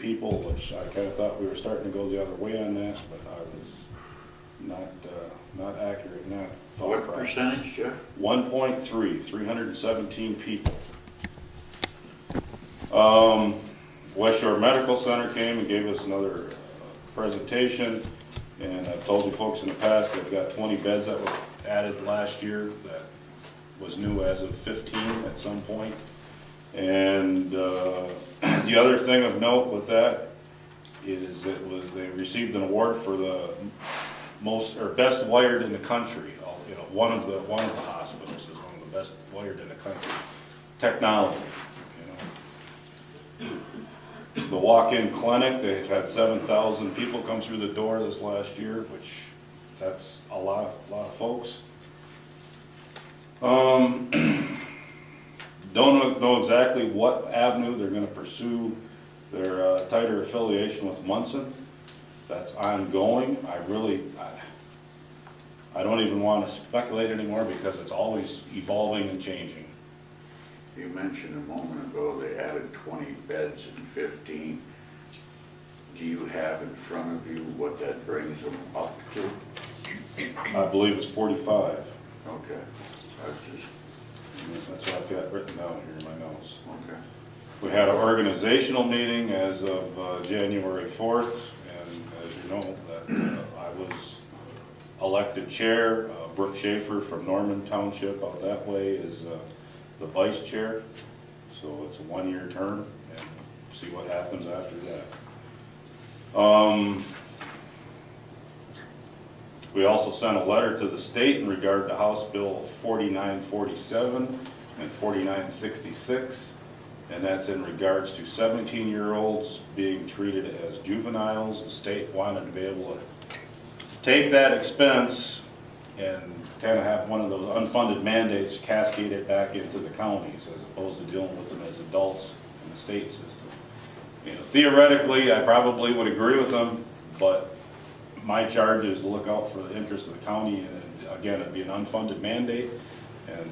people, which I kind of thought we were starting to go the other way on that, but I was not accurate in that thought What process. percentage, Jeff? 1.3, 317 people. West Shore Medical Center came and gave us another presentation, and I've told you folks in the past, they've got 20 beds that were added last year. That was new as of 15 at some point. And the other thing of note with that is they received an award for the most or best wired in the country. You know, one of the hospitals is one of the best wired in the country. Technology. You know, the walk-in clinic, they've had 7,000 people come through the door this last year, which that's a lot of folks. Don't know exactly what avenue they're going to pursue their tighter affiliation with Munson. That's ongoing. I don't even want to speculate anymore because it's always evolving and changing. You mentioned a moment ago they added 20 beds in 15. Do you have in front of you what that brings them up to? I believe it's 45. Okay. That's what I've got written down here in my notes. Okay. We had an organizational meeting as of January 4th, and as you know, that I was elected chair. Brooke Schaefer from Norman Township out that way is the vice chair. So it's a one-year term, and see what happens after that. We also sent a letter to the state in regard to House Bill 4947 and 4966, and that's in regards to 17-year-olds being treated as juveniles. The state wanted to be able to take that expense and kind of have one of those unfunded mandates cascade it back into the counties as opposed to dealing with them as adults in the state system. You know, theoretically, I probably would agree with them, but my charge is to look out for the interest of the county, and again, it'd be an unfunded mandate, and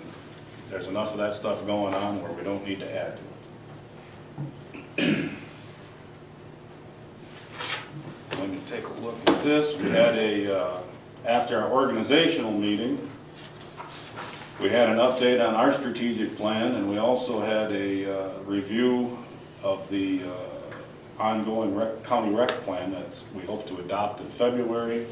there's enough of that stuff going on where we don't need to add to it. Let me take a look at this. We had after our organizational meeting, we had an update on our strategic plan, and we also had a review of the ongoing county rec plan that we hope to adopt in February.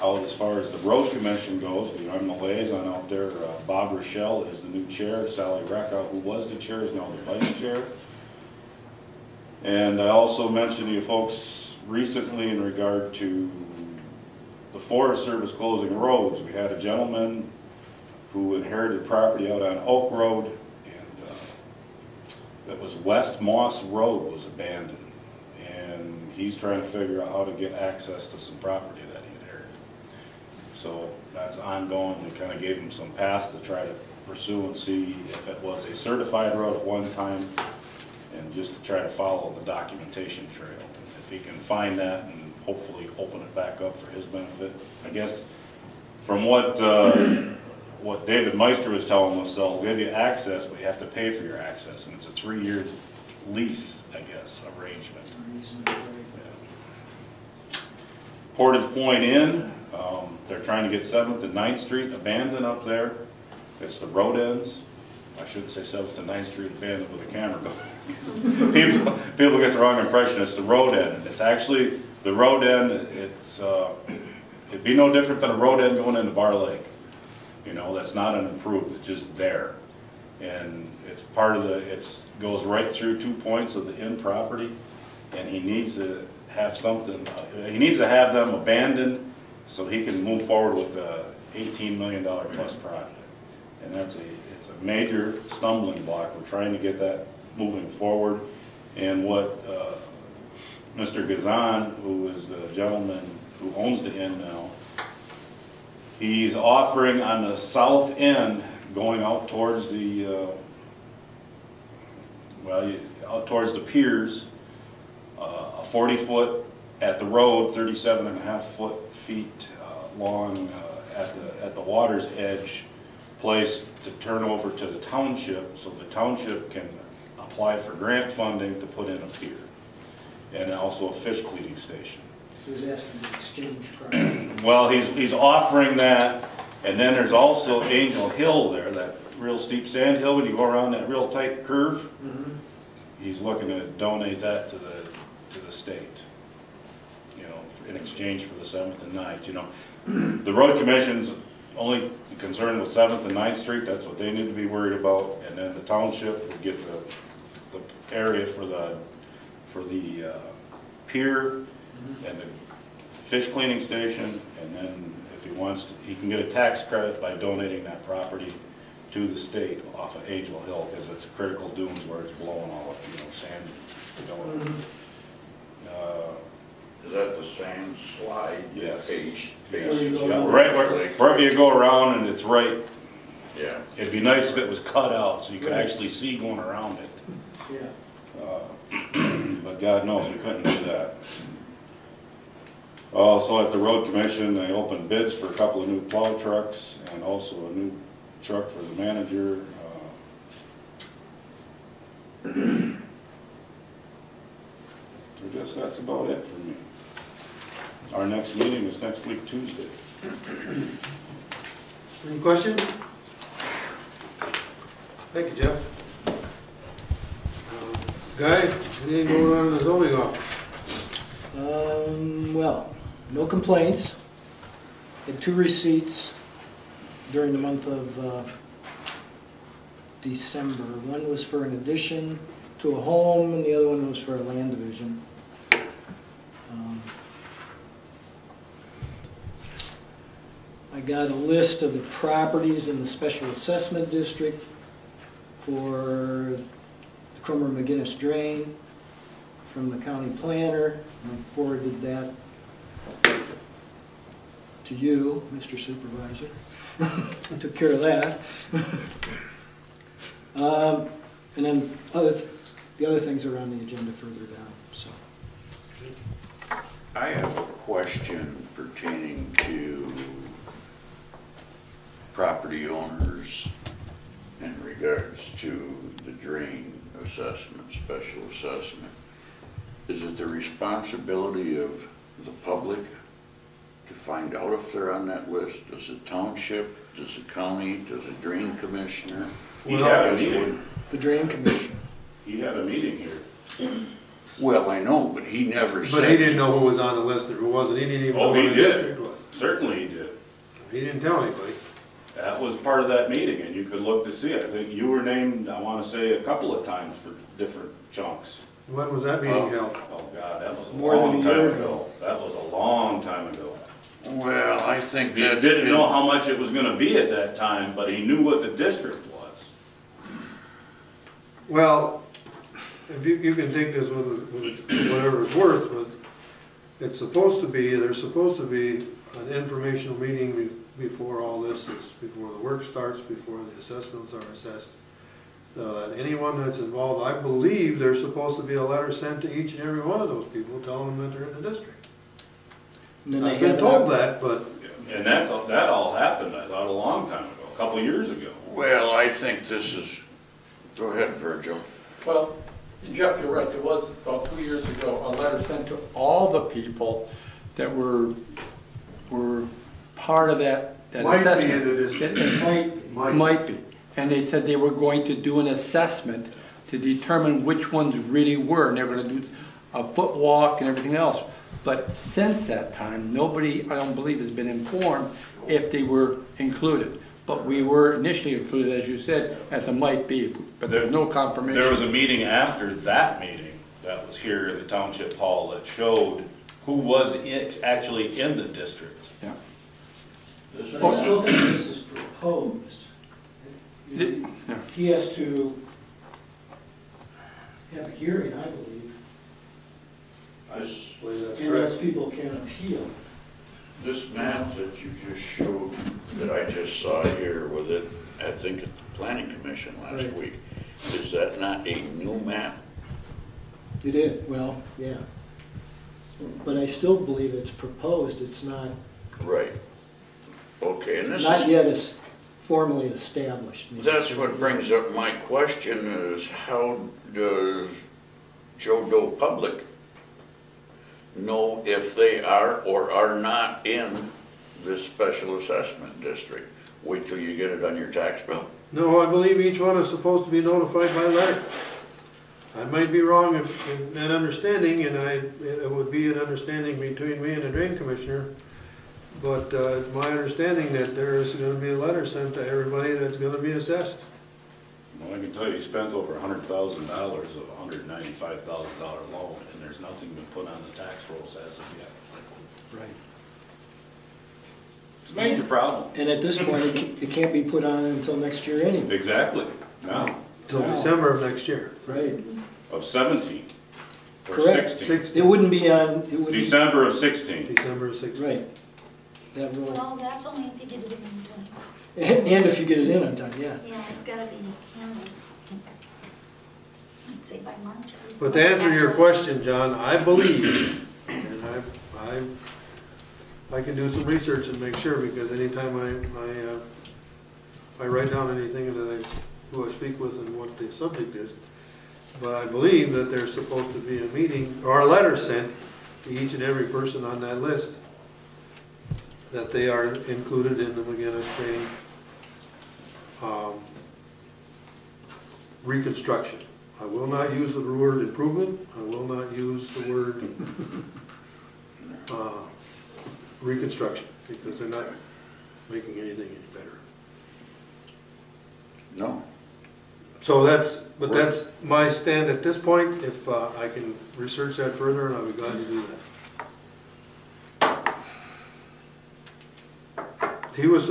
Out as far as the road commission goes, I'm the liaison out there. Bob Rochelle is the new chair. Sally Reckout, who was the chair, is now the vice chair. And I also mentioned to you folks recently in regard to the Forest Service closing roads. We had a gentleman who inherited property out on Oak Road, and that was West Moss Road was abandoned, and he's trying to figure out how to get access to some property that he inherited. So that's ongoing. We kind of gave him some paths to try to pursue and see if it was a certified road at one time, and just to try to follow the documentation trail. If he can find that and hopefully open it back up for his benefit. I guess from what David Meister was telling us, they'll give you access, but you have to pay for your access, and it's a 3-year lease, I guess, arrangement. Yeah. Portage Point Inn, they're trying to get 7th and 9th Street abandoned up there. It's the road ends. I shouldn't say 7th and 9th Street abandoned with a camera, but people get the wrong impression. It's the road end. It's actually the road end. It'd be no different than a road end going into Bar Lake. You know, that's not an improvement, it's just there. And it's part of it goes right through 2 points of the inn property, and he needs to have something, he needs to have them abandoned so he can move forward with a $18 million plus project. And it's a major stumbling block. We're trying to get that moving forward. And what Mr. Gazan, who is the gentleman who owns the inn now, he's offering on the south end, going out towards the, out towards the piers, a 40-foot at the road, 37.5 feet long at the water's edge place to turn over to the township, so the township can apply for grant funding to put in a pier. And also a fish cleaning station. So he's asking to exchange property. Well, he's offering that, and then there's also Angel Hill there, that real steep sand hill when you go around that real tight curve. He's looking to donate that to the state, you know, in exchange for the 7th and 9th, you know. The road commission's only concerned with 7th and 9th Street, that's what they need to be worried about, and then the township would get the area for the pier and the fish cleaning station, and then if he wants to, he can get a tax credit by donating that property to the state off of Angel Hill, because it's critical dunes where it's blowing all up, you know, sand going. Is that the sand slide? Yes. Face, Where you go Yeah, around. right where you go around, and it's right, Yeah. it'd be nice if it was cut out so you could actually see going around it. Yeah. But God knows we couldn't do that. Also at the road commission, they opened bids for a couple of new plow trucks and also a new truck for the manager. I guess that's about it for me. Our next meeting is next week, Tuesday. Any questions? Thank you, Jeff. Guy, anything going on in the zoning office? Well, no complaints. Had 2 receipts during the month of December. One was for an addition to a home, and the other one was for a land division. I got a list of the properties in the special assessment district for the Cromer McGinnis Drain from the county planner. I forwarded that to you, Mr. Supervisor. Took care of that. And then the other things are on the agenda further down, so. I have a question pertaining to property owners in regards to the drain assessment, special assessment. Is it the responsibility of the public to find out if they're on that list? Does the township, does the county, does the drain commissioner? He had a meeting. The Drain Commission. He had a meeting here. Well, I know, but he never said. But he didn't know who was on the list or who wasn't. He didn't even know Oh, who he the did. district was. Certainly he did. He didn't tell anybody. That was part of that meeting, and you could look to see it. I think you were named, I want to say, a couple of times for different chunks. When was that meeting held? Oh, God, that was a More than long a time year ago. That was a long time ago. Well, I think He that. didn't know how much it was gonna be at that time, but he knew what the district was. Well, if you can take this with whatever it's worth, but it's supposed to be, there's supposed to be an informational meeting before all this is, before the work starts, before the assessments are assessed. So that anyone that's involved, I believe there's supposed to be a letter sent to each and every one of those people telling them that they're in the district. And then they I've been have told that, but And that all happened, I thought, a long time ago, a couple of years ago. Well, I think this is, go ahead, Virgil. Well, Jeff, you're right, there was about 2 years ago, a letter sent to all the people that were part of that might be assessment. in the district. That might be. And they said they were going to do an assessment to determine which ones really were, and they were gonna do a foot walk and everything else. But since that time, nobody, I don't believe, has been informed if they were included. But we were initially included, as you said, as a might be, but there's no confirmation. There was a meeting after that meeting that was here in the township hall that showed who was actually in the district. Yeah. But I still think this is proposed. Yeah. He has to have a hearing, I believe, This, and those people can appeal. this map that you just showed, that I just saw here with it, I think at the planning commission last Right. week, is that not a new map? It is, well, yeah. But I still believe it's proposed, it's not, Right. Okay, and this not is, yet as formally established. That's what brings up my question is how does Joe Doe Public know if they are or are not in this special assessment district? Wait till you get it on your tax bill? No, I believe each one is supposed to be notified by letter. I might be wrong in that understanding, and it would be an understanding between me and the drain commissioner, but it's my understanding that there is gonna be a letter sent to everybody that's gonna be assessed. Well, I can tell you, he spent over $100,000 of a $195,000 loan, and there's nothing been put on the tax rolls as of yet. Right. It's a major problem. And at this point, it can't be put on until next year anyway. Exactly, now, Till Wow. December of next year. Right. of 17, or Correct. 16. It wouldn't be on, it would be, December of 16. December of 16. right. That rule. Well, that's only if you get it in 20. And if you get it in on time, yeah. Yeah, it's gotta be handled, I'd say by March. But to answer your question, John, I believe, and I can do some research and make sure, because anytime I write down anything that who I speak with and what the subject is, but I believe that there's supposed to be a meeting, or a letter sent to each and every person on that list, that they are included in the McGinnis Drain reconstruction. I will not use the word improvement, I will not use the word reconstruction, because they're not making anything any better. No. So that's my stand at this point. If I can research that further, and I'll be glad to do that. He was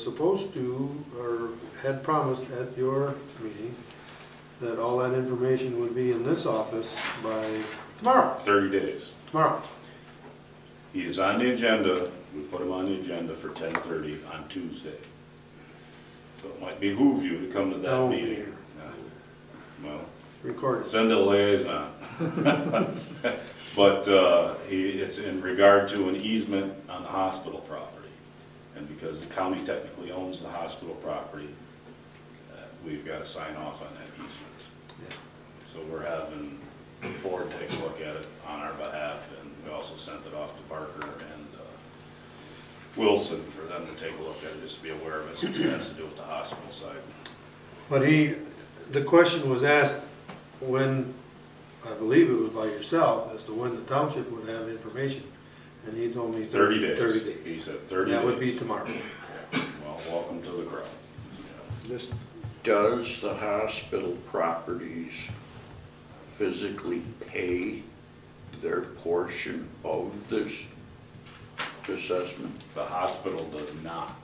supposed to, or had promised at your meeting, that all that information would be in this office by tomorrow. 30 days. Tomorrow. He is on the agenda, we put him on the agenda for 10:30 on Tuesday. So it might behoove you to come to that I'll be meeting. here. Well, Recorded. send a liaison. But it's in regard to an easement on the hospital property. And because the county technically owns the hospital property, we've got to sign off on that easement. Yeah. So we're having Ford take a look at it on our behalf, and we also sent it off to Barker and Wilson for them to take a look at it, just to be aware of it, since it has to do with the hospital side. But the question was asked when, I believe it was by yourself, as to when the township would have information. And he told me 30 days. 30 days. He said 30 days. That would be tomorrow. Well, welcome to the crowd. Does the hospital properties physically pay their portion of this assessment? The hospital does not,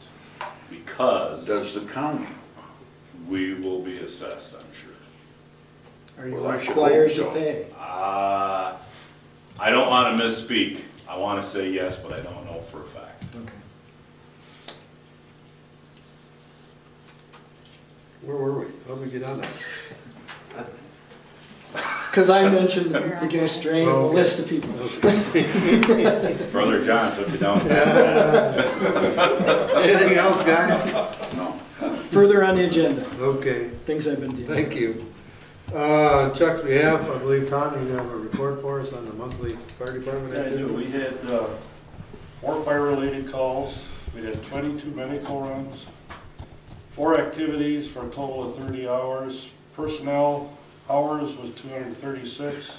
because Does the county? we will be assessed, I'm sure. Are you Well, I should required hope to so. pay? I don't want to misspeak. I want to say yes, but I don't know for a fact. Okay. Where were we? How'd we get on that? Because I mentioned McGinnis Drain, a Okay. list of people. Brother John took you down. Anything else, guys? No. Further on the agenda, Okay, things I've been doing. thank you. Chuck's behalf, I believe, Tom, you have a report for us on the monthly fire department Yeah, I activity? do. We had 4 fire-related calls, we had 22 medical runs, 4 activities for a total of 30 hours. Personnel hours was 236,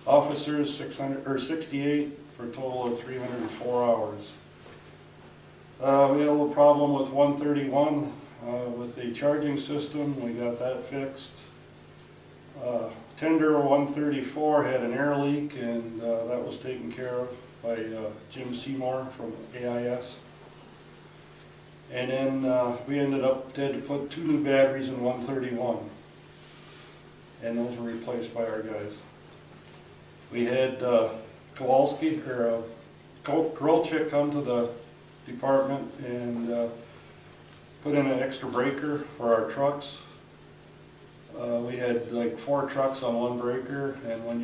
officers 68 for a total of 304 hours. We had a little problem with 131 with the charging system, we got that fixed. Tender 134 had an air leak, and that was taken care of by Jim Seymour from AIS. And then we ended up, had to put 2 new batteries in 131, and those were replaced by our guys. We had Kowalski, or Krolchik come to the department and put in an extra breaker for our trucks. We had like 4 trucks on 1 breaker, and when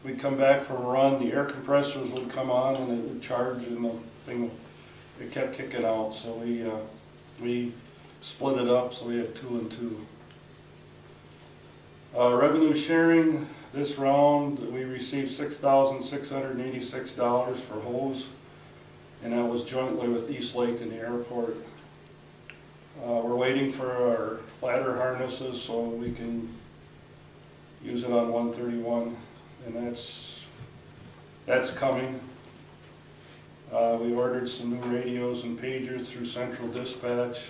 we'd come back from a run, the air compressors would come on and it would charge and the thing would it kept kicking out, so we split it up, so we have 2 and 2. Revenue sharing, this round, we received $6,686 for hose, and that was jointly with East Lake and the airport. We're waiting for our ladder harnesses so we can use it on 131, and that's coming. We ordered some new radios and pagers through Central Dispatch.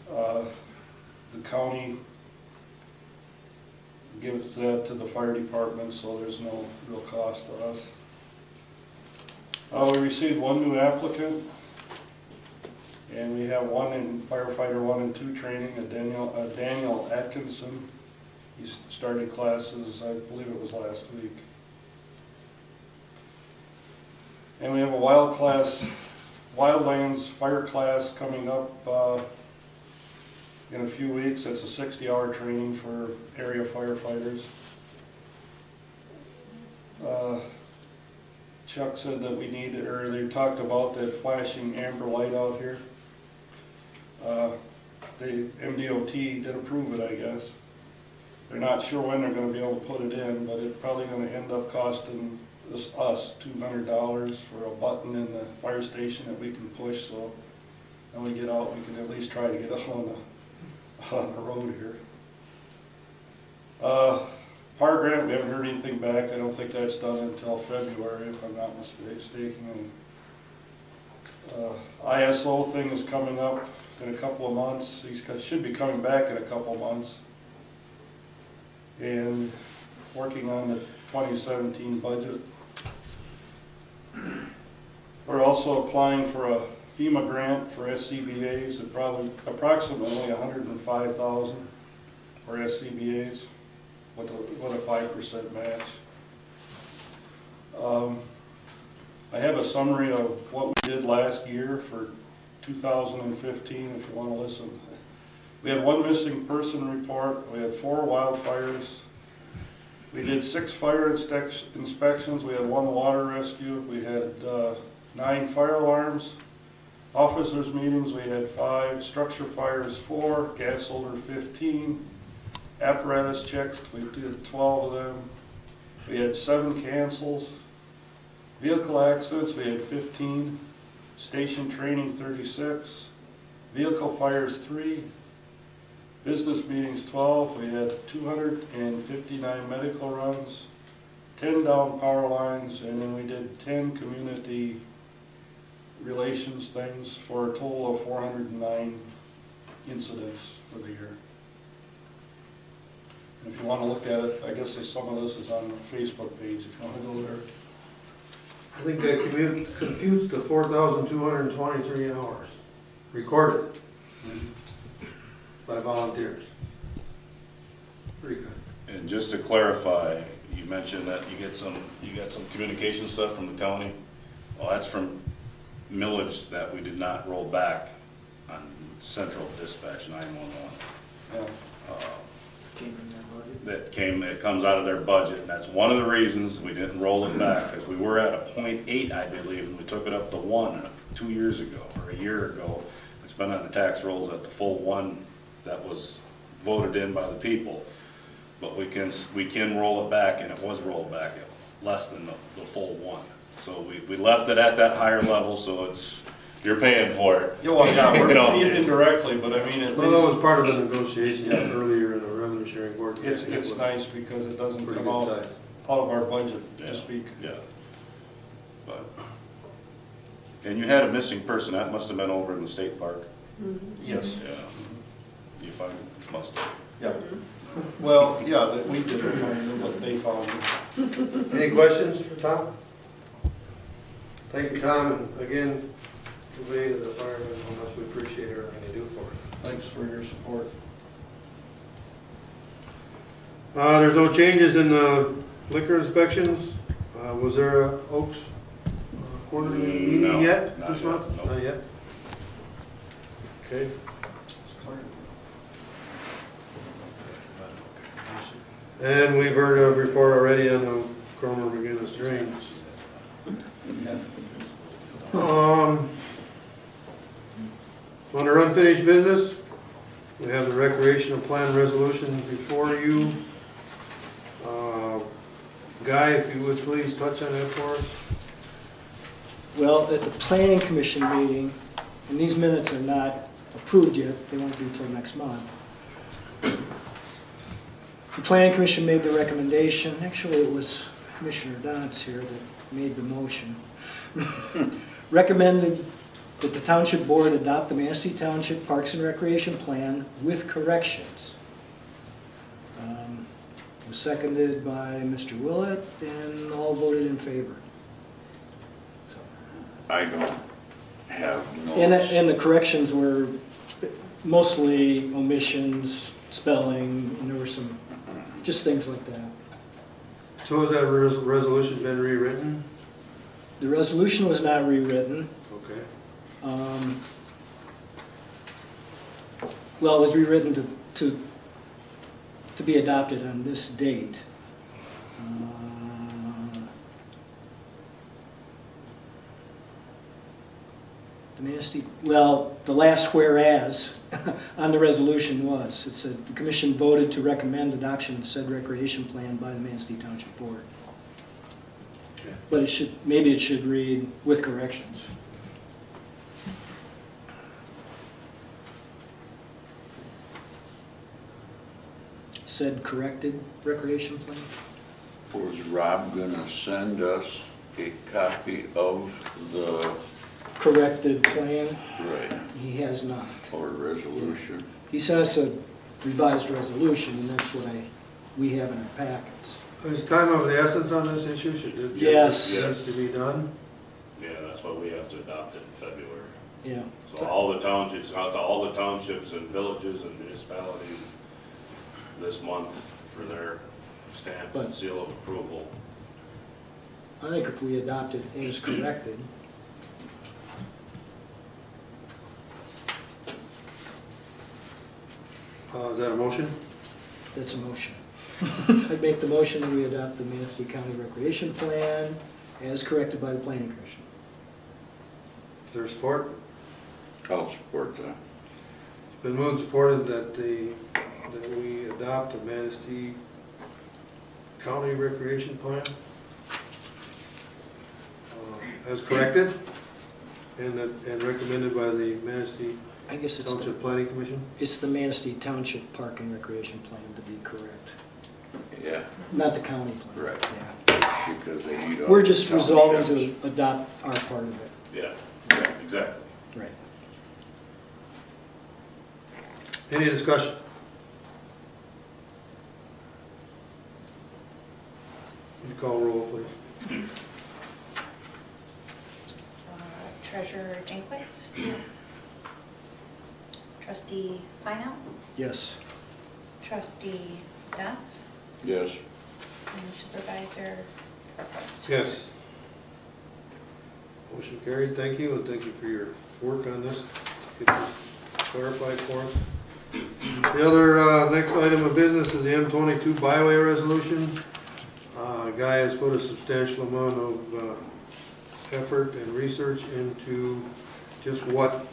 The county gives that to the fire department, so there's no real cost to us. We received 1 new applicant, and we have 1 in firefighter 1 and 2 training, Daniel Atkinson. He started classes, I believe it was last week. And we have a wildlands fire class coming up in a few weeks. It's a 60-hour training for area firefighters. Chuck said that we need, or they talked about that flashing amber light out here. The MDOT did approve it, I guess. They're not sure when they're going to be able to put it in, but it's probably going to end up costing us $200 for a button in the fire station that we can push, so when we get out, we can at least try to get on the road here. Par grant, we haven't heard anything back. I don't think that's done until February, if I'm not mistaken. And ISO thing is coming up in a couple of months. He should be coming back in a couple of months. And working on the 2017 budget. We're also applying for a FEMA grant for SCBA's at probably approximately $105,000 for SCBA's with a 5% match. I have a summary of what we did last year for 2015 if you want to listen. We had 1 missing person report, we had 4 wildfires, we did 6 fire inspections, we had 1 water rescue, we had 9 fire alarms, officers meetings, we had 5, structure fires 4, gas solder 15, apparatus checks, we did 12 of them, we had 7 cancels, vehicle accidents, we had 15, station training 36, vehicle fires 3, business meetings 12, we had 259 medical runs, 10 down power lines, and then we did 10 community relations things for a total of 409 incidents for the year. And if you want to look at it, I guess some of this is on the Facebook page if you want to go there. I think that computes to 4,223 hours recorded by volunteers. Pretty good. And just to clarify, you mentioned that you got some communication stuff from the county. Well, that's from millage that we did not roll back on Central Dispatch 911. Yeah. It comes out of their budget, and that's one of the reasons we didn't roll it back, because we were at a 0.8, I believe, and we took it up to 1 2 years ago, or a year ago. It's been on the tax rolls at the full 1 that was voted in by the people. But we can roll it back, and it was rolled back at less than the full 1. So we left it at that higher level, so you're paying for it. Yeah, well, yeah, we're You know, paying indirectly, but I mean, at Well, that least was part of the negotiation earlier in the revenue sharing board. it's nice because it doesn't Pretty come good out size. of our budget, Yeah, to speak. Yeah. But, and you had a missing person, that must have been over in the state park. Yes. Yeah. You find it? Must have. Yeah. Well, yeah, that we didn't find it, but they found it. Any questions for Tom? Thank you, Tom, and again, convey to the firemen how much we appreciate everything they do for us. Thanks for your support. There's no changes in the liquor inspections. Was there a Oaks quarterly No, meeting yet not this yet, month? no. Not yet? Okay. And we've heard a report already on the Cromer McGinnis drain. Under unfinished business, we have the recreational plan resolution before you. Guy, if you would please touch on that for us. Well, at the planning commission meeting, and these minutes are not approved yet, they won't be until next month. The planning commission made the recommendation, actually it was Commissioner Dons here that made the motion. Recommended that the township board adopt the Manistee Township Parks and Recreation Plan with corrections. It was seconded by Mr. Willett and all voted in favor. So. I don't have And notes. the corrections were mostly omissions, spelling, and there were some, just things like that. So has that resolution been rewritten? The resolution was not rewritten. Okay. Well, it was rewritten to be adopted on this date. The Manistee, well, the last whereas on the resolution was, it said, the commission voted to recommend adoption of said recreation plan by the Manistee Township Board. Okay. But it should, maybe it should read with corrections. Said corrected recreation plan? Was Rob gonna send us a copy of the, Corrected plan, right, he has not. or resolution? He sent us a revised resolution, and that's what we have in our packets. Is time of the essence on this issue? Should it Yes. needs to be done? Yeah, that's why we have to adopt it in February. Yeah. So all the townships, out to all the townships and villages and municipalities this month for their stamp and seal of approval. I think if we adopt it as corrected, Is that a motion? that's a motion. I'd make the motion that we adopt the Manistee County Recreation Plan as corrected by the Planning Commission. Is there support? I'll support that. It's been moved and supported that we adopt the Manistee County Recreation Plan as corrected and recommended by the Manistee I guess Township Planning Commission. it's the Manistee Township Park and Recreation Plan to be correct, Yeah, not the county plan. Right. Yeah. because they need all. We're just the resolving townships. to adopt our part of it. Yeah, exactly. Right. Any discussion? Would you call roll, please? Treasurer Jankwitz? Yes. Trustee Pino? Yes. Trustee Dents? Yes, And Supervisor Purpose? Yes. Motion carried, thank you, and thank you for your work on this. Get this clarified for us. The other, next item of business is the M22 byway resolution. Guy has put a substantial amount of effort and research into just what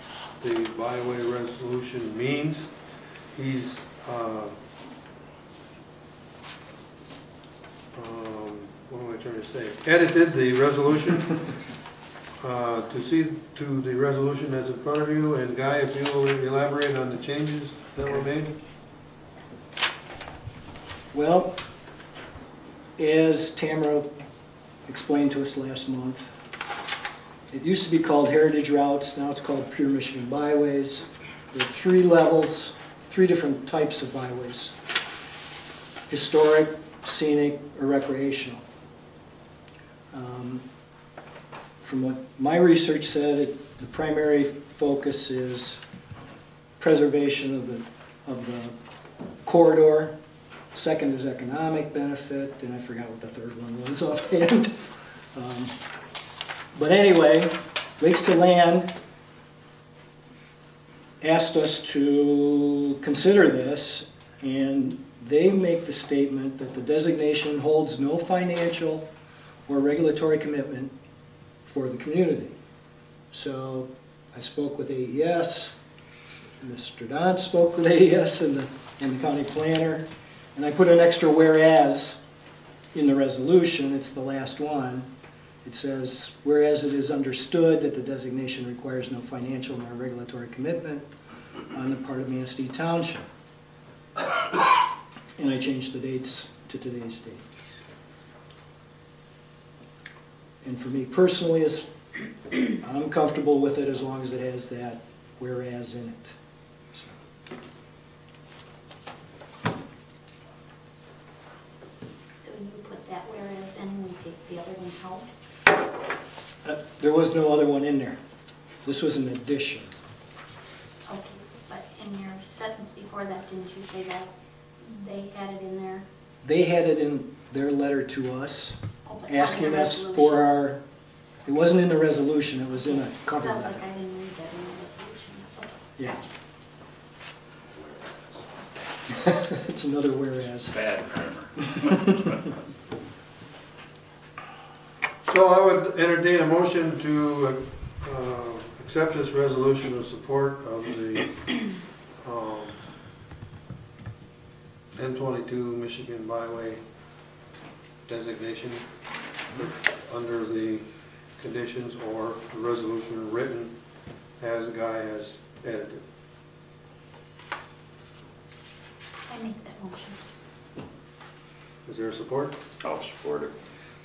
the byway resolution means. He's what am I trying to say? Edited the resolution to see to the resolution that's in front of you. And Guy, if you will elaborate on the changes that were made. Well, as Tamara explained to us last month, it used to be called Heritage Routes, now it's called Pure Michigan Byways. There are 3 levels, 3 different types of byways: historic, scenic, or recreational. From what my research said, the primary focus is preservation of the corridor. Second is economic benefit, and I forgot what the third one was offhand. But anyway, Lakes to Land asked us to consider this, and they make the statement that the designation holds no financial or regulatory commitment for the community. So I spoke with AES, Mr. Don spoke with AES and the county planner, and I put an extra whereas in the resolution. It's the last one. It says, whereas it is understood that the designation requires no financial nor regulatory commitment on the part of Manistee Township. And I changed the dates to today's date. And for me personally, I'm comfortable with it as long as it has that whereas in it. So you put that whereas in and we take the other one out? There was no other one in there. This was an addition. Okay, but in your sentence before that, didn't you say that they had it in there? They had it in their letter to us, Oh, but not in the asking us resolution. for our, it wasn't in the resolution, it was in a cover Sounds letter. like I didn't read that in the resolution. Okay. Yeah. It's another whereas. Bad grammar. So I would entertain a motion to accept this resolution of support of the M22 Michigan Byway designation under the conditions or the resolution written as the guy has edited. I make that motion. Is there support? I'll support it.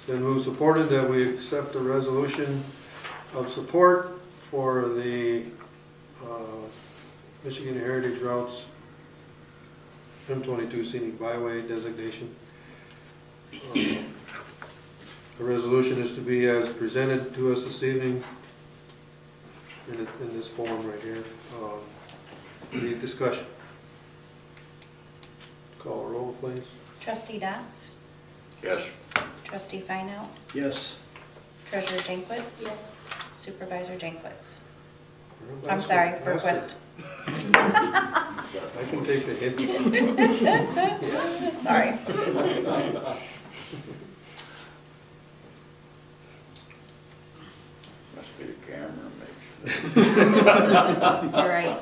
Then move supported that we accept the resolution of support for the Michigan Heritage Routes M22 Scenic Byway designation. The resolution is to be as presented to us this evening in this form right here. Any discussion? Call a roll, please. Trustee Dotz? Yes. Trustee Feinau? Yes. Treasurer Jankwitz? Yes. Supervisor Jankwitz? Well, I'm sorry, ask her. Berquist. I can take the hint. Sorry. Must be the camera makes All right.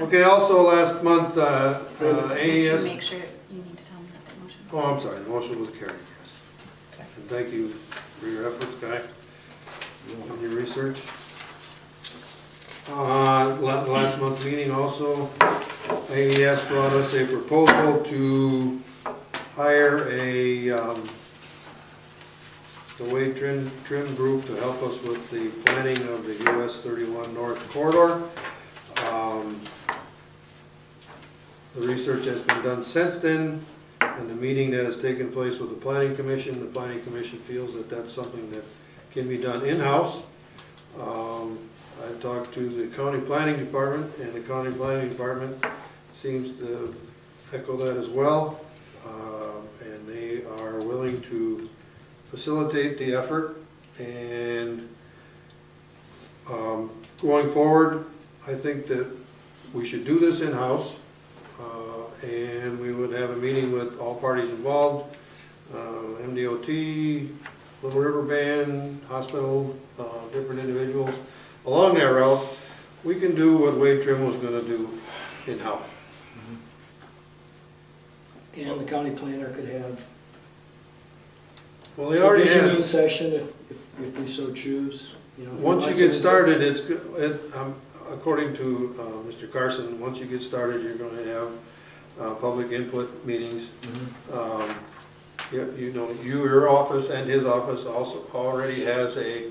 Okay, also last month, Would you AES, make sure you need to tell me that that motion? oh, I'm sorry, the motion was carried, yes. Sorry. And thank you for your efforts, Guy, on your research. Last month's meeting also, AES brought us a proposal to hire the Wade Trim Group to help us with the planning of the US 31 North Corridor. The research has been done since then, and the meeting that has taken place with the Planning Commission feels that that's something that can be done in-house. I talked to the County Planning Department, and the County Planning Department seems to echo that as well. And they are willing to facilitate the effort. And going forward, I think that we should do this in-house. And we would have a meeting with all parties involved, MDOT, Little River Band, hospital, different individuals. Along that route, we can do what Wade Trim was gonna do in-house. And the county planner could have Well, they a already visioning has, session if we so choose. You know, if we once you want get some- started, according to Mr. Carson, once you get started, you're gonna have public input meetings. Mhm. You know, your office and his office also already has a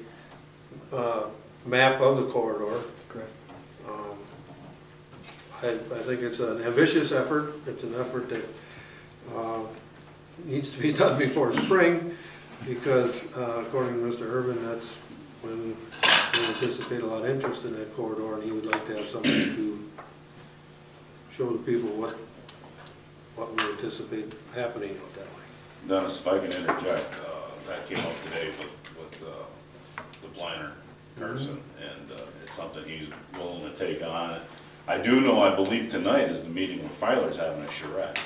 map of the corridor. Correct. I think it's an ambitious effort. It's an effort that needs to be done before spring, because according to Mr. Urban, that's when we anticipate a lot of interest in that corridor, and he would like to have something to show the people what we anticipate happening out that way. Dennis, if I can interject, that came up today with the planner person, and it's something he's willing to take on. I do know, I believe tonight is the meeting where Filer's having a charrette,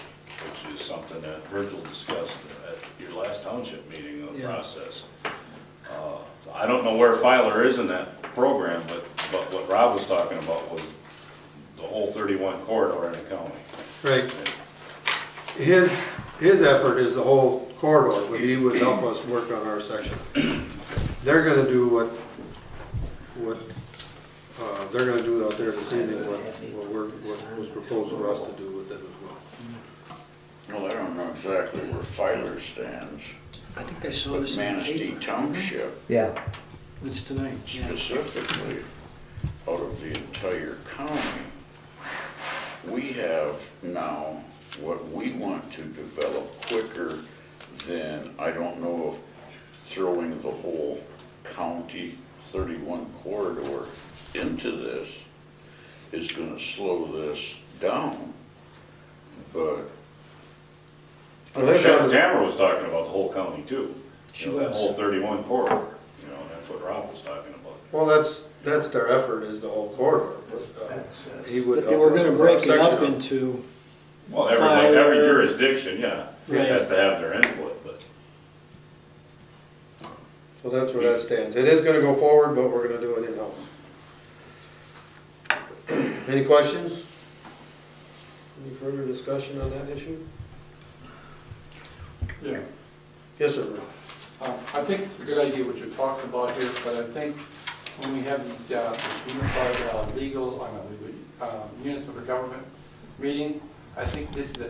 which is something that Virgil discussed at your last township meeting of the Yeah. process. I don't know where Filer is in that program, but what Rob was talking about was the whole 31 corridor in the county. Right. His effort is the whole corridor, but he would help us work on our section. They're gonna do what they're gonna do out there this evening, what was proposed for us to do with them as well. Well, I don't know exactly where Filer stands, I think I saw but this in the Manistee paper. Township Yeah, It's tonight, yeah. specifically, out of the entire county, we have now what we want to develop quicker than, I don't know if throwing the whole county 31 corridor into this is gonna slow this down, but Well, that's on the- Tamara was talking about the whole county too. She You know, the was. whole 31 corridor, you know, that's what Rob was talking about. Well, that's their effort, is the whole corridor, but he would But they help were us gonna with our break it up section. into, Well, every Fire. jurisdiction, yeah, Right. has to have their input, but So that's where that stands. It is gonna go forward, but we're gonna do it in-house. Any questions? Any further discussion on that issue? Yeah. Yes, sir. Rick. I think it's a good idea what you're talking about here, but I think when we have these unified legal, units of the government meeting, I think this is a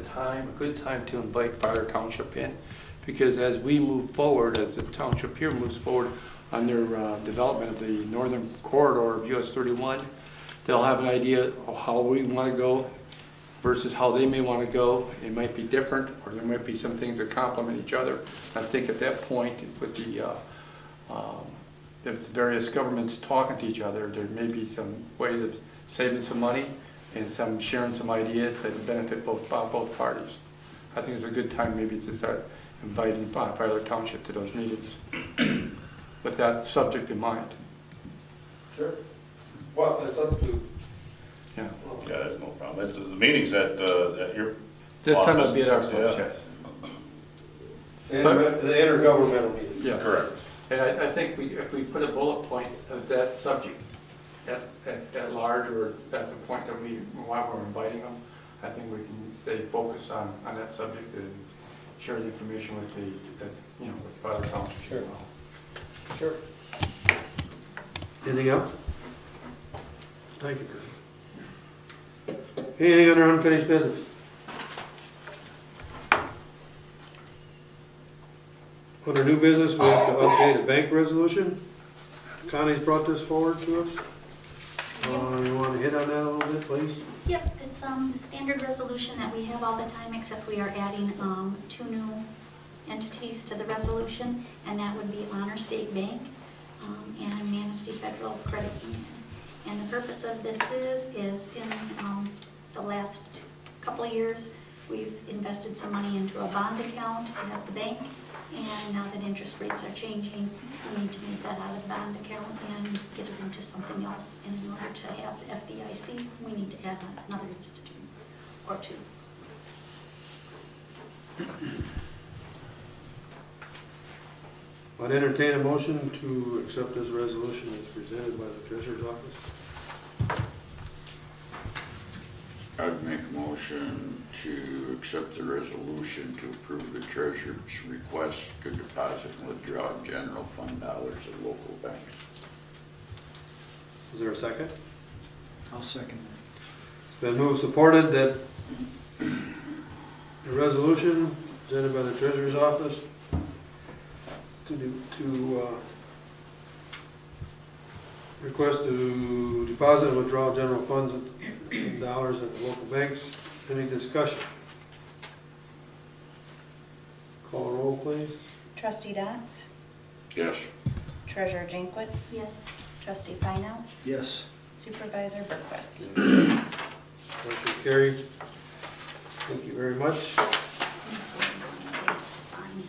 good time to invite Fire Township in, because as we move forward, as the township here moves forward on their development of the northern corridor of US 31, they'll have an idea of how we want to go versus how they may want to go. It might be different, or there might be some things that complement each other. I think at that point, with the various governments talking to each other, there may be some ways of saving some money and some sharing some ideas that benefit both parties. I think it's a good time maybe to start inviting Filer Township to those meetings with that subject in mind. Sure. Well, it's up to, Yeah. yeah, that's no problem. The meeting's at your This time it'll office. be at our place, Yeah. yes. the intergovernmental meeting. Yes. Correct. And I think if we put a bullet point of that subject at large, or at the point that while we're inviting them, I think we can stay focused on that subject and share the information with with Filer Township. Sure. Sure. Anything else? Thank you, Bruce. Anything under unfinished business? Under new business, we have to update a bank resolution. Connie's brought this forward to us. You want to hit on that a little bit, please? Yep, it's the standard resolution that we have all the time, except we are adding 2 new entities to the resolution, and that would be Honor State Bank and Manistee Federal Credit Union. And the purpose of this is in the last couple of years, we've invested some money into a bond account at the bank, and now that interest rates are changing, we need to move that out of the bond account and get it into something else. And in order to have the FDIC, we need to add another institute or 2. I'd entertain a motion to accept this resolution as presented by the Treasurer's Office. I'd make a motion to accept the resolution to approve the treasurer's request to deposit and withdraw general fund dollars at local banks. Is there a second? I'll second It's been moved, supported that the resolution presented by the Treasurer's Office to request to deposit and withdraw general funds and dollars at the local banks. Any discussion? Call a roll, please. Trustee Dotz? Yes. Treasurer Jankwitz? Yes. Trustee Feinau? it. Yes. Supervisor Berquist? Motion carried. Thank you very much. This one, we have to sign it.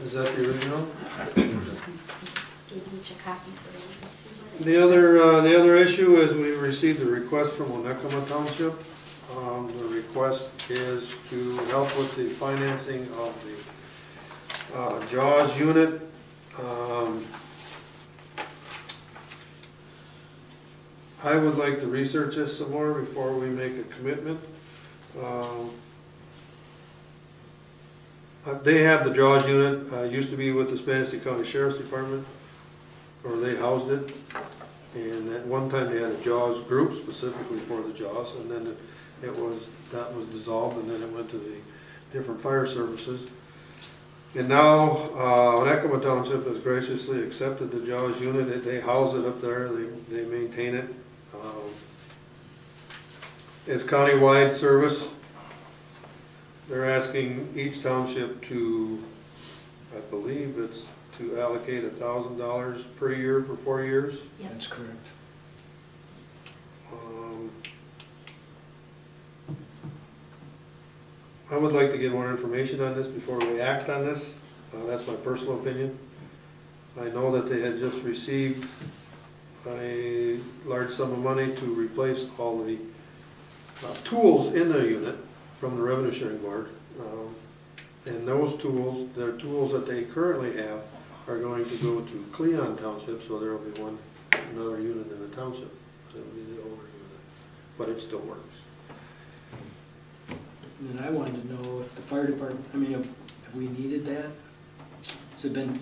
Is that the original? I just gave each a copy so that we can see what it The other issue is we received a request from Onekama Township. The request is to help with the financing of the JAWS unit. I would like to research this some more before we make a commitment. They have the JAWS unit, used to be with the Manistee County Sheriff's Department, or they housed it. And at one time they had a JAWS group specifically for the JAWS, and then that was dissolved, and then it went to the different fire services. And now, Onekama Township has graciously accepted the JAWS unit. They house it up there, they maintain it. It's countywide service. They're asking each township to, I believe it's to allocate $1,000 per year for 4 years. That's correct. I would like to get more information on this before we act on this. That's my personal opinion. I know that they had just received a large sum of money to replace all the tools in the unit from the Revenue Sharing Board. And those tools, the tools that they currently have, are going to go to Cleon Township, so there will be another unit in the township. So it'll be the older unit, but it still works. And then I wanted to know if the fire department, I mean, have we needed that? Has it been,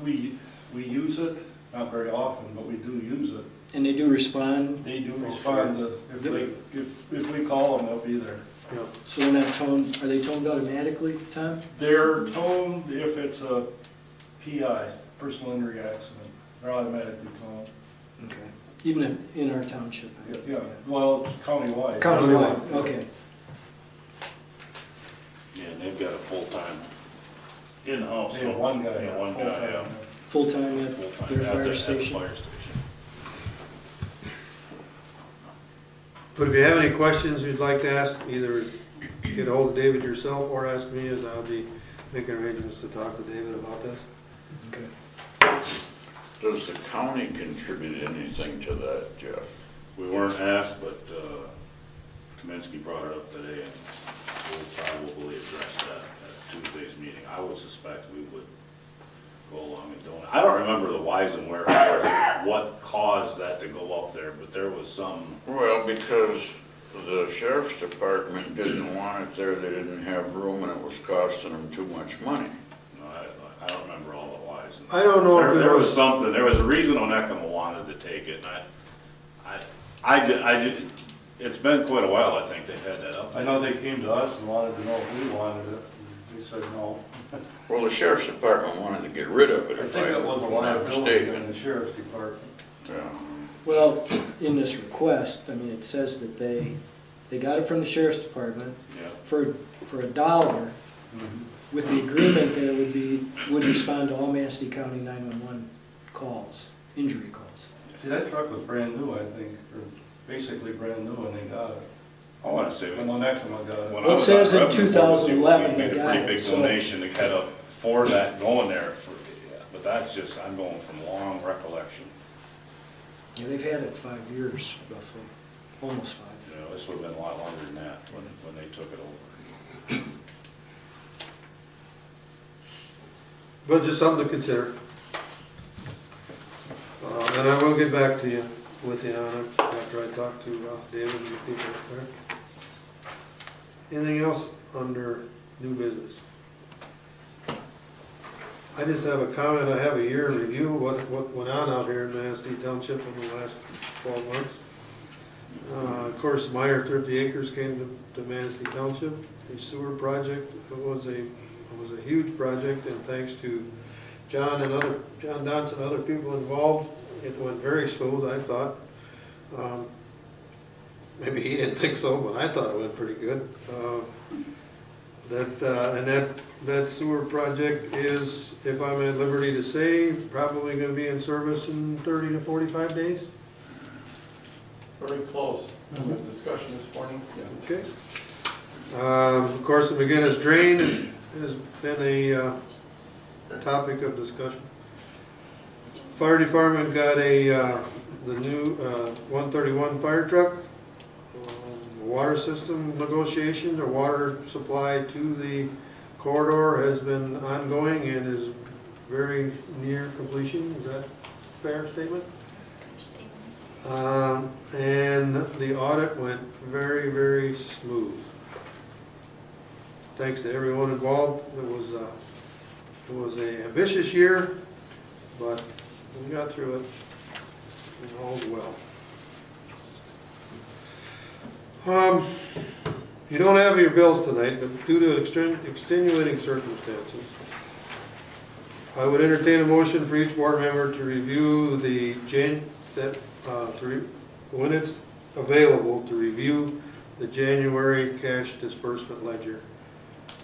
We use it, not very often, but we do use it. and they do respond? They do respond to, if we call them, they'll be there. Yeah. So they're not toned, are they toned automatically, Tom? They're toned if it's a PI, personal injury accident. They're automatically toned. Okay. Even in our township? Yeah, well, it's countywide. Countywide, okay. Yeah, and they've got a full-time in-house. They have one guy. Yeah, one guy, yeah. Full-time at Full-time their at fire the station? fire station. But if you have any questions you'd like to ask, either get a hold of David yourself or ask me, as I'll be making arrangements to talk to David about this. Okay. Does the county contribute anything to that, Jeff? We weren't asked, but Kaminsky brought it up today, and we'll probably address that at Tuesday's meeting. I would suspect we would go along and donate. I don't remember the whys and wherefores, what caused that to go up there, but there was some. Well, because the sheriff's department didn't want it there, they didn't have room, and it was costing them too much money. I don't remember all the whys. I don't know if There it was was, something, there was a reason Onekama wanted to take it, and I just, it's been quite a while, I think they've had that up. I know they came to us and wanted to know if we wanted it. We said no. Well, the sheriff's department wanted to get rid of it, I if think it was a I'm not liability in mistaken. the sheriff's department. Yeah. Well, in this request, I mean, it says that they got it from the sheriff's department Yeah. for $1, with the agreement that it would respond to all Manistee County 911 calls, injury calls. See, that truck was brand new, I think, or basically brand new when they got it. I want to say, When when Onekama got it. I Well, it was says on in Revenue Board, 2011 we made they a got pretty it, big so- donation to kind of for that going there, but that's just, I'm going from long recollection. Yeah, they've had it 5 years, roughly, almost 5. You know, this would have been a lot longer than that when they took it over. but just something to consider. And I will get back to you with you on it after I talk to David and the people up there. Anything else under new business? I just have a comment. I have a year in review, what went on out here in Manistee Township in the last 12 months. Of course, Meyer 30 Acres came to Manistee Township. The sewer project, it was a huge project, and thanks to John Dotson and other people involved, it went very smooth, I thought. Maybe he didn't think so, but I thought it went pretty good. That sewer project is, if I'm at liberty to say, probably going to be in service in 30 to 45 days. Very close. Discussion this morning. Okay. Of course, the McGinnis drain has been a topic of discussion. Fire department got the new 131 fire truck. Water system negotiation, the water supply to the corridor has been ongoing and is very near completion. Is that a fair statement? And the audit went very, very smooth. Thanks to everyone involved. It was a ambitious year, but we got through it, and all's well. You don't have your bills tonight, but due to extenuating circumstances, I would entertain a motion for each board member to review when it's available, to review the January cash disbursement ledger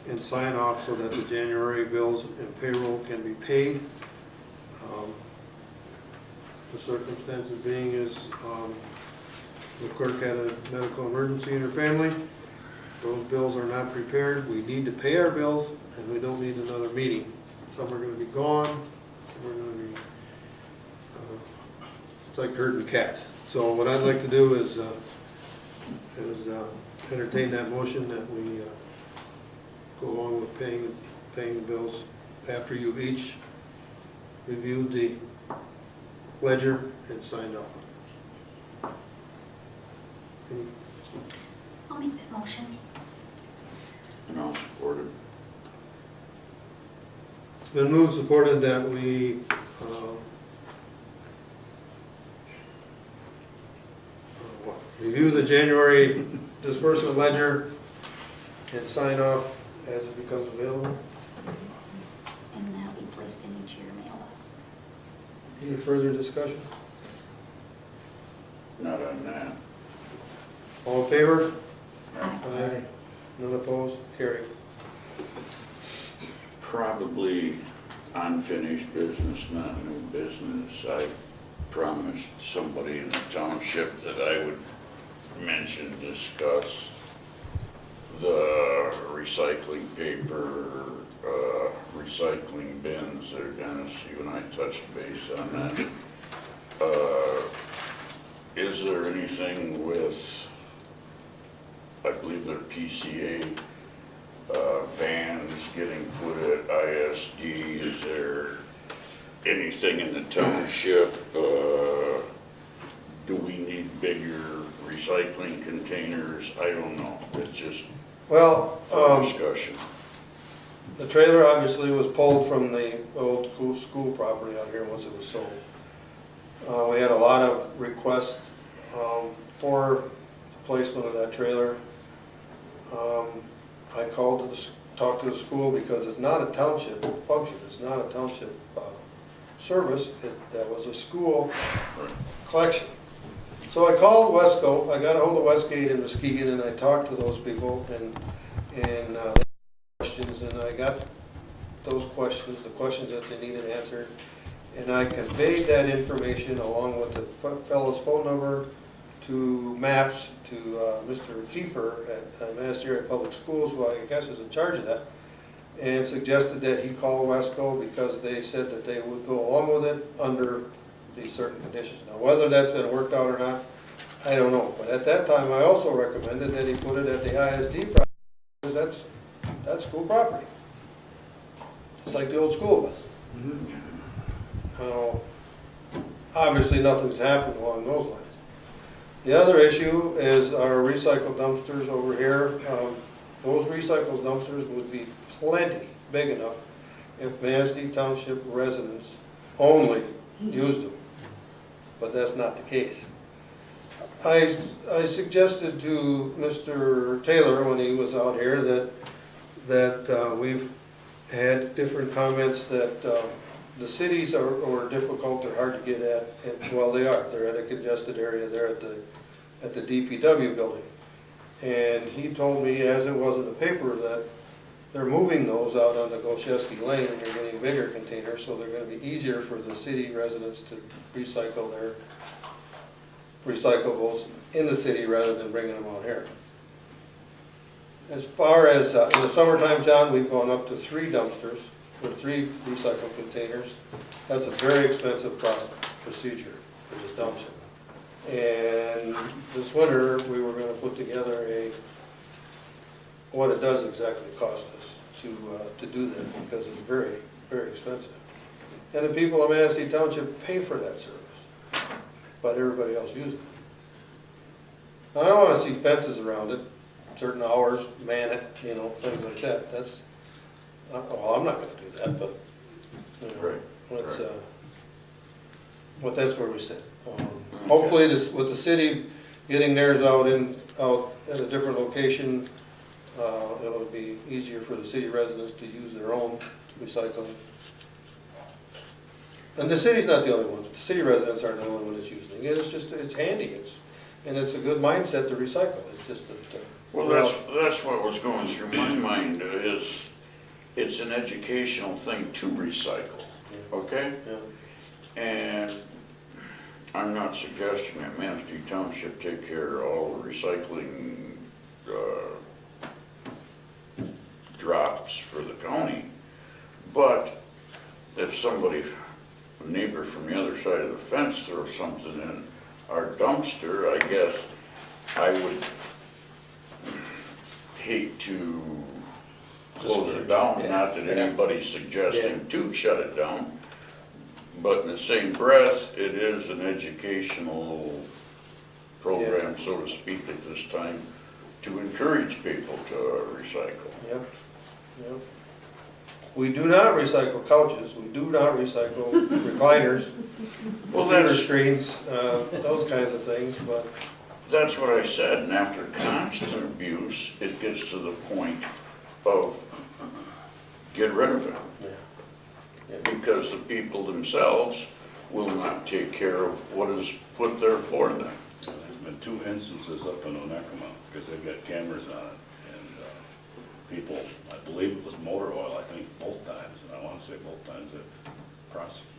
and sign off so that the January bills and payroll can be paid. The circumstances being is the clerk had a medical emergency in her family. Those bills are not prepared. We need to pay our bills, and we don't need another meeting. Some are going to be gone. Some are going to be, it's like herding cats. So what I'd like to do is entertain that motion that we go along with paying the bills after you've each reviewed the ledger and signed off. I'll make that motion. And I'll support it. It's been moved, supported that we review the January disbursement ledger and sign off as it becomes available. And that'll be placed in each of your mailboxes. Any further discussion? Not on that. All in favor? Aye. None opposed? Carried. Probably unfinished business, not new business. I promised somebody in the township that I would discuss the recycling paper, recycling bins. Dennis, you and I touched base on that. Is there anything with, I believe they're PCA vans getting put at ISD? Is there anything in the township? Do we need bigger recycling containers? I don't know. It's just Well, for discussion. the trailer obviously was pulled from the old school property out here once it was sold. We had a lot of requests for the placement of that trailer. I called to talk to the school because it's not a township function. It's not a township service. That was a school collection. So I called Wesco. I got a hold of Westgate and Muskegon, and I talked to those people and questions, and I got those questions, the questions that they needed answered, and I conveyed that information along with the fellow's phone number to MAPS, to Mr. Kiefer at Manistee Public Schools, who I guess is in charge of that, and suggested that he call Wesco because they said that they would go along with it under these certain conditions. Now, whether that's been worked out or not, I don't know. But at that time, I also recommended that he put it at the ISD property because that's school property. It's like the old school was. Obviously, nothing's happened along those lines. The other issue is our recycle dumpsters over here. Those recycle dumpsters would be plenty big enough if Manistee Township residents only used them, but that's not the case. I suggested to Mr. Taylor when he was out here that we've had different comments that the cities are difficult, they're hard to get at, and well, they are. They're at a congested area. They're at the DPW building, and he told me, as it was in the paper, that they're moving those out onto Golczewski Lane, and they're getting bigger containers, so they're going to be easier for the city residents to recycle their recyclables in the city rather than bringing them out here. As far as in the summertime, John, we've gone up to 3 dumpsters for 3 recycle containers. That's a very expensive procedure for this township. And this winter, we were going to put together what it does exactly cost us to do that, because it's very, very expensive. And the people of Manistee Township pay for that service. but everybody else uses it. I don't wanna see fences around it, certain hours, man it, you know, things like that. That's, well, I'm not gonna do that, but, you know, Right, let's, right. but that's where we sit. Hopefully this, with the city getting theirs out at a different location, it'll be easier for the city residents to use their own recycling. And the city's not the only one, the city residents aren't the only one that's using it, it's just, it's handy, and it's a good mindset to recycle, it's just that. Well, that's what was going through my mind, is it's an educational thing to recycle, okay? Yeah. And I'm not suggesting that Manistee Township take care of all the recycling drops for the county, but if somebody, a neighbor from the other side of the fence throws something in our dumpster, I guess I would hate to close it down, Yeah. not that Yeah. anybody's suggesting to shut it down, but in the same breath, it is an educational program, so to speak, at this time, to encourage people to recycle. Yep, yep. We do not recycle couches, we do not recycle recliners, Well, computer that's, screens, those kinds of things, but, that's what I said, and after constant abuse, it gets to the point of get rid of it. yeah. Because the people themselves will not take care of what is put there for them. There's been 2 instances up in Onekama, because they've got cameras on it, and people, I believe it was motor oil, I think both times, and I want to say both times, they prosecuted.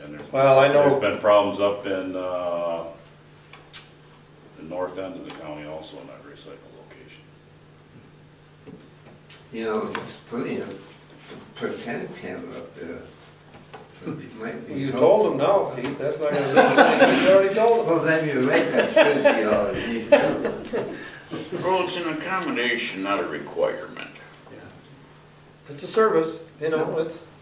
And Well, I know- there's been problems up in the north end of the county also in that recycle location. You know, just putting a pretend camera up there. So it might be You helpful. told them now, Keith, that's not gonna do anything, you already told them. Well, then you're right, that should be all it needs to. Well, it's an accommodation, not a requirement. It's a service, you know,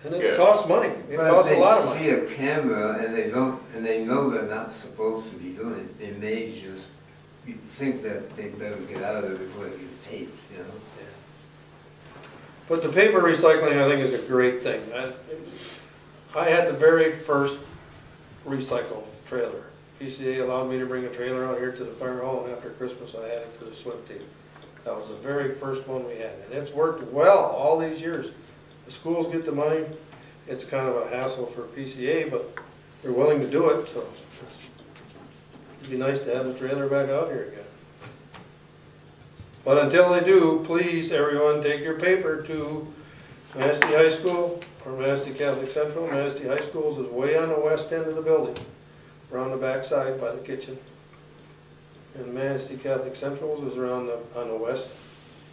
and it Yeah. costs money, it costs a lot of But if they money. see a camera and they don't, and they know they're not supposed to be doing it, they may just, you think that they better get out of it before they get taped, you know? But the paper recycling, I think, is a great thing. I had the very first recycle trailer. PCA allowed me to bring a trailer out here to the fire hall, and after Christmas, I had it for the swim team. That was the very first one we had, and it's worked well all these years. The schools get the money, it's kind of a hassle for PCA, but they're willing to do it, so it'd be nice to have the trailer back out here again. But until they do, please, everyone, take your paper to Manistee High School or Manistee Catholic Central. Manistee High School's is way on the west end of the building, around the back side by the kitchen. And Manistee Catholic Central's is around on the west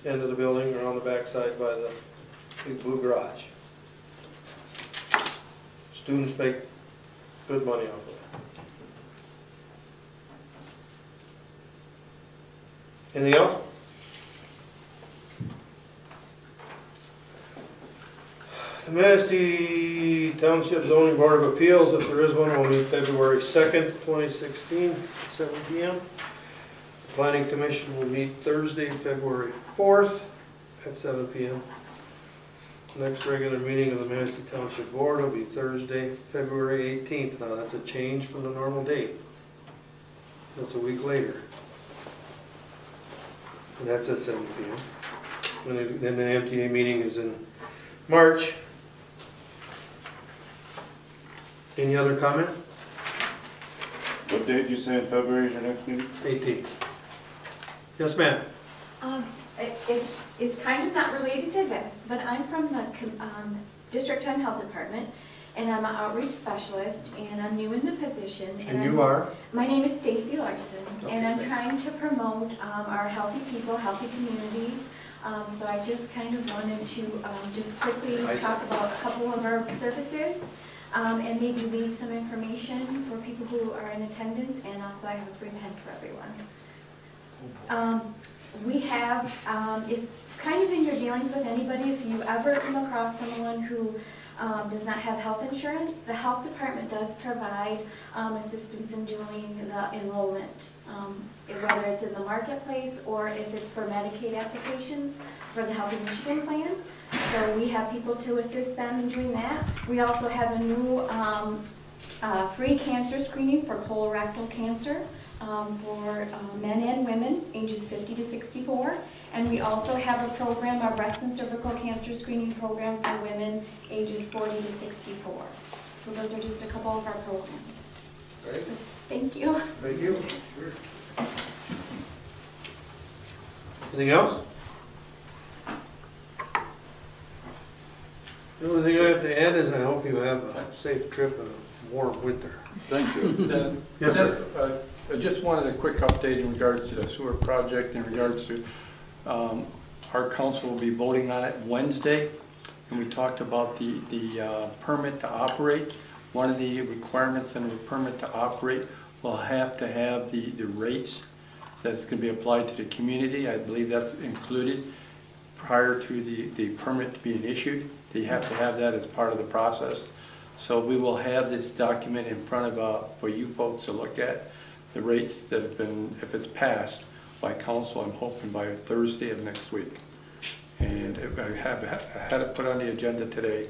end of the building, around the back side by the big blue garage. Students make good money off of it. Anything else? The Manistee Township Zoning Board of Appeals, if there is one, will meet February 2nd, 2016, at 7 p.m. The Planning Commission will meet Thursday, February 4th, at 7 p.m. Next regular meeting of the Manistee Township Board will be Thursday, February 18th. Now, that's a change from the normal date. That's a week later. And that's at 7 p.m. And then the MTA meeting is in March. Any other comment? What date did you say in February is your next meeting? 18th. Yes, ma'am. It's kind of not related to this, but I'm from the District 10 Health Department, and I'm an outreach specialist, and I'm new in the position. And you are? My name is Stacy Larson, and I'm Okay. trying to promote our healthy people, healthy communities. So I just kind of wanted to just quickly talk about a couple of our services, and maybe leave some information for people who are in attendance, and also I have a free pen for everyone. We have, if kind of in your dealings with anybody, if you ever come across someone who does not have health insurance, the health department does provide assistance in doing the enrollment, whether it's in the marketplace or if it's for Medicaid applications for the Healthy Michigan Plan. So we have people to assist them in doing that. We also have a new free cancer screening for colorectal cancer for men and women ages 50 to 64. And we also have a program, a breast and cervical cancer screening program for women ages 40 to 64. So those are just a couple of our programs. Great. So thank you. Thank you. Anything else? The only thing I have to add is I hope you have a safe trip and a warm winter. Thank you. Yes, sir. I just wanted a quick update in regards to the sewer project, in regards to, our council will be voting on it Wednesday. And we talked about the permit to operate. One of the requirements in the permit to operate will have to have the rates that's going to be applied to the community. I believe that's included prior to the permit being issued. They have to have that as part of the process. So we will have this document in front of, for you folks to look at, the rates that have been, if it's passed by council, I'm hoping by Thursday of next week. And I had it put on the agenda today,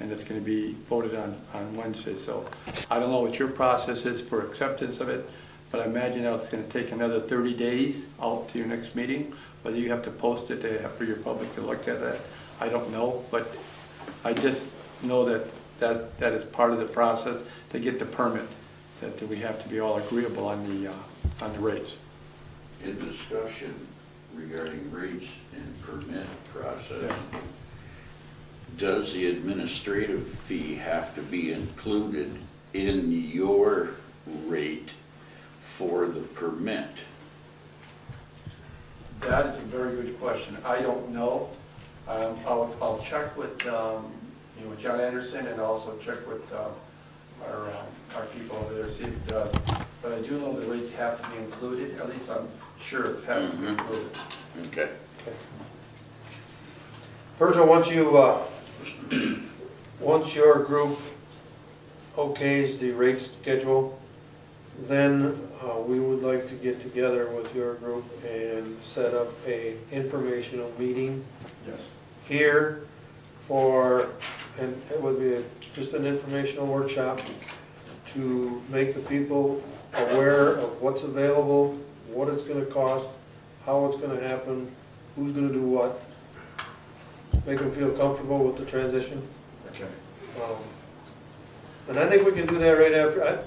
and it's going to be voted on Wednesday. So I don't know what your process is for acceptance of it, but I imagine it's going to take another 30 days out to your next meeting. Whether you have to post it for your public to look at that, I don't know. But I just know that is part of the process to get the permit, that we have to be all agreeable on the rates. In discussion regarding rates and permit process, does the administrative fee have to be included in your rate for the permit? That is a very good question. I don't know. I'll check with John Anderson, and also check with our people over there, see if it does. But I do know the rates have to be included. At least I'm sure it has to be included. Okay. Virgil, once your group okays the rate schedule, then we would like to get together with your group and set up a informational meeting Yes. here and it would be just an informational workshop to make the people aware of what's available, what it's going to cost, how it's going to happen, who's going to do what, make them feel comfortable with the transition. Okay. And I think we can do that right after,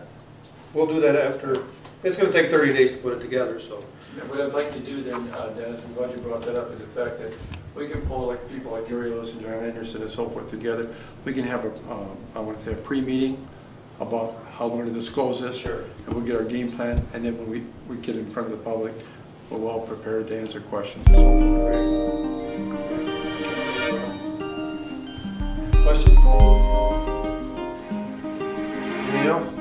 we'll do that after, it's going to take 30 days to put it together, so. Yeah, what I'd like to do then, Dennis, I'm glad you brought that up, is the fact that we can pull like people like Gary Lewis and John Anderson and so forth together. We can have I want to say a pre-meeting about how we're going to disclose this. Sure. And we'll get our game plan, and then when we get in front of the public, we're well prepared to answer questions. Question? Anything else?